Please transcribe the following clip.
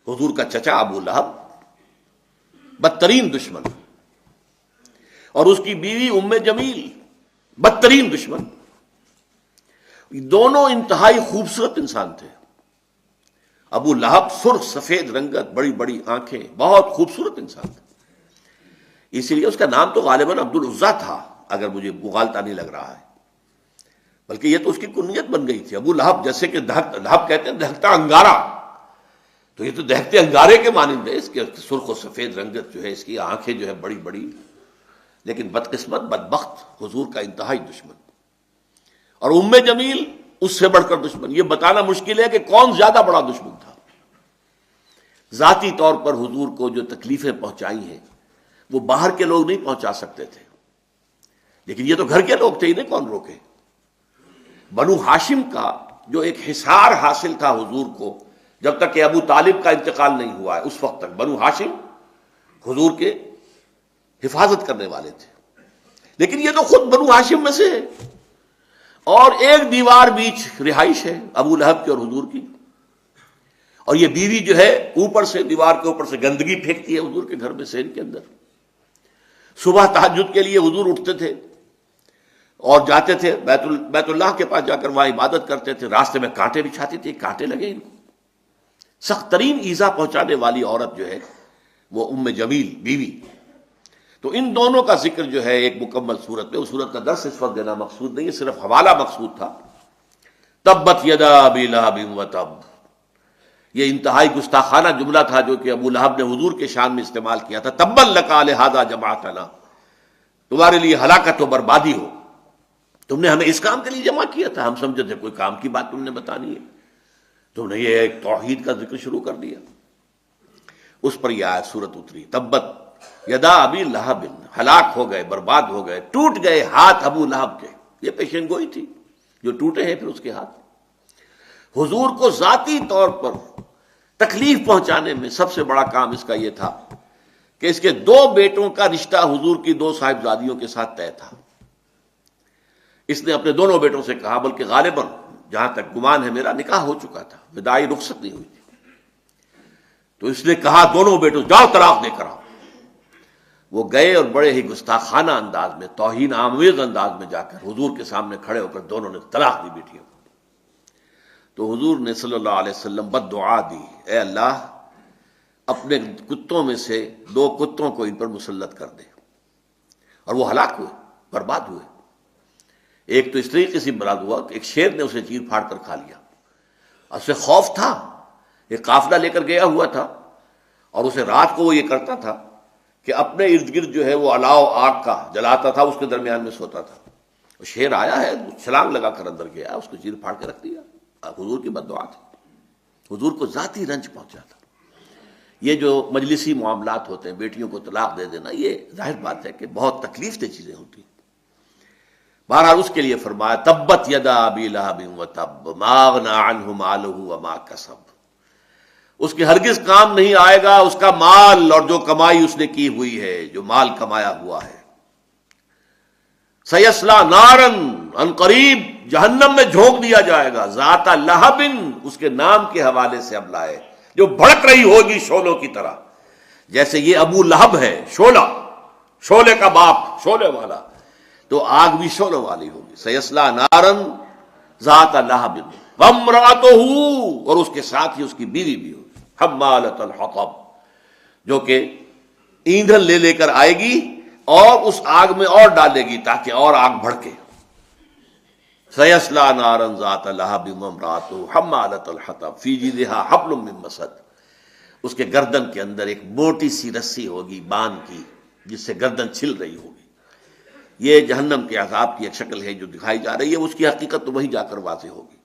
حضور کا چچا ابو لہب بدترین دشمن، اور اس کی بیوی ام جمیل بدترین دشمن. دونوں انتہائی خوبصورت انسان تھے. ابو لہب سرخ سفید رنگت، بڑی بڑی آنکھیں، بہت خوبصورت انسان تھا. اسی لیے اس کا نام تو غالباً عبد العزیٰ تھا، اگر مجھے مغالطہ نہیں لگ رہا ہے، بلکہ یہ تو اس کی کنیت بن گئی تھی. ابو لہب جیسے کہ لہب کہتے ہیں دہکتا انگارہ، تو یہ تو دہکتے انگارے کے مانند ہے. اس کے سرخ و سفید رنگت جو ہے، اس کی آنکھیں جو ہے بڑی بڑی، لیکن بدقسمت بدبخت حضور کا انتہائی دشمن. اور ام جمیل اس سے بڑھ کر دشمن. یہ بتانا مشکل ہے کہ کون زیادہ بڑا دشمن تھا. ذاتی طور پر حضور کو جو تکلیفیں پہنچائی ہیں وہ باہر کے لوگ نہیں پہنچا سکتے تھے، لیکن یہ تو گھر کے لوگ تھے، انہیں کون روکے. بنو ہاشم کا جو ایک حصار حاصل تھا حضور کو، جب تک کہ ابو طالب کا انتقال نہیں ہوا ہے، اس وقت تک بنو ہاشم حضور کے حفاظت کرنے والے تھے. لیکن یہ تو خود بنو ہاشم میں سے ہے، اور ایک دیوار بیچ رہائش ہے ابو لہب کی اور حضور کی. اور یہ بیوی جو ہے اوپر سے دیوار کے اوپر سے گندگی پھینکتی ہے حضور کے گھر میں سین کے اندر. صبح تہجد کے لیے حضور اٹھتے تھے اور جاتے تھے بیت اللہ کے پاس، جا کر وہاں عبادت کرتے تھے. راستے میں کانٹے بچھاتی تھی، کانٹے لگے ان کو. سخت ترین ایذا پہنچانے والی عورت جو ہے وہ ام جمیل بیوی. تو ان دونوں کا ذکر جو ہے ایک مکمل صورت میں، اس صورت کا درس اس وقت دینا مقصود نہیں ہے، صرف حوالہ مقصود تھا. تبت یدا ابی لہب وتب، یہ انتہائی گستاخانہ جملہ تھا جو کہ ابو لہب نے حضور کے شان میں استعمال کیا تھا. تبا لک لہذا جمعتنا، تمہارے لیے ہلاکت و بربادی ہو، تم نے ہمیں اس کام کے لیے جمع کیا تھا. ہم سمجھے تھے کوئی کام کی بات تم نے بتانی ہے، تم نے یہ ایک توحید کا ذکر شروع کر دیا. اس پر یہ آیت سورت اتری، تبت یدا ابی لہب، ہلاک ہو گئے، برباد ہو گئے، ٹوٹ گئے ہاتھ ابو لہب کے. یہ پیشن گوئی تھی، جو ٹوٹے ہیں پھر اس کے ہاتھ. حضور کو ذاتی طور پر تکلیف پہنچانے میں سب سے بڑا کام اس کا یہ تھا کہ اس کے دو بیٹوں کا رشتہ حضور کی دو صاحبزادیوں کے ساتھ طے تھا. اس نے اپنے دونوں بیٹوں سے کہا، بلکہ غالباً جہاں تک گمان ہے میرا نکاح ہو چکا تھا، وداعی رخصت نہیں ہوئی تھی. تو اس نے کہا دونوں بیٹوں جاؤ طلاق دے کر آؤ. وہ گئے اور بڑے ہی گستاخانہ انداز میں، توہین آمیز انداز میں جا کر حضور کے سامنے کھڑے ہو کر دونوں نے طلاق دی بیٹیوں کو. تو حضور نے صلی اللہ علیہ وسلم بد دعا دی، اے اللہ اپنے کتوں میں سے دو کتوں کو ان پر مسلط کر دے. اور وہ ہلاک ہوئے، برباد ہوئے. ایک تو اس طریقے سے برباد ہوا کہ ایک شیر نے اسے چیر پھاڑ کر کھا لیا. اسے خوف تھا، ایک قافلہ لے کر گیا ہوا تھا، اور اسے رات کو وہ یہ کرتا تھا کہ اپنے ارد گرد جو ہے وہ الاؤ آگ کا جلاتا تھا، اس کے درمیان میں سوتا تھا. شیر آیا ہے، چھلانگ لگا کر اندر گیا، اس کو چیر پھاڑ کے رکھ دیا. حضور کی بد دعا تھی، حضور کو ذاتی رنج پہنچا تھا. یہ جو مجلسی معاملات ہوتے ہیں، بیٹیوں کو طلاق دے دینا، یہ ظاہر بات ہے کہ بہت تکلیف دہ چیزیں ہوتی ہیں. بہرحال اس کے لیے فرمایا تبت یدا ابی لہب وتب ما اغنی عنہ مالہ وما کسب، اس کے ہرگز کام نہیں آئے گا اس کا مال اور جو کمائی اس نے کی ہوئی ہے، جو مال کمایا ہوا ہے. سیصلی نارا، ان قریب جہنم میں جھونک دیا جائے گا. ذات لہب، اس کے نام کے حوالے سے اب لائے، جو بھڑک رہی ہوگی شعلوں کی طرح. جیسے یہ ابو لہب ہے شعلہ، شعلے کا باپ، شعلے والا، تو آگ بھی شعلوں والی ہوگی. سیصلی نارا ذات لہب وامرأتہ، اور اس کے ساتھ ہی اس کی بیوی بھی ہوگی، حمالۃ الحطب، جو کہ ایندھن لے لے کر آئے گی اور اس آگ میں اور ڈالے گی تاکہ اور آگ بھڑکے. سیصلی نارا ذات لہب وامرأتہ حمالۃ الحطب فی جیدہا حبل من مسد، اس کے گردن کے اندر ایک موٹی سی رسی ہوگی بان کی، جس سے گردن چھل رہی ہوگی. یہ جہنم کے عذاب کی ایک شکل ہے جو دکھائی جا رہی ہے، اس کی حقیقت تو وہیں جا کر واضح ہوگی.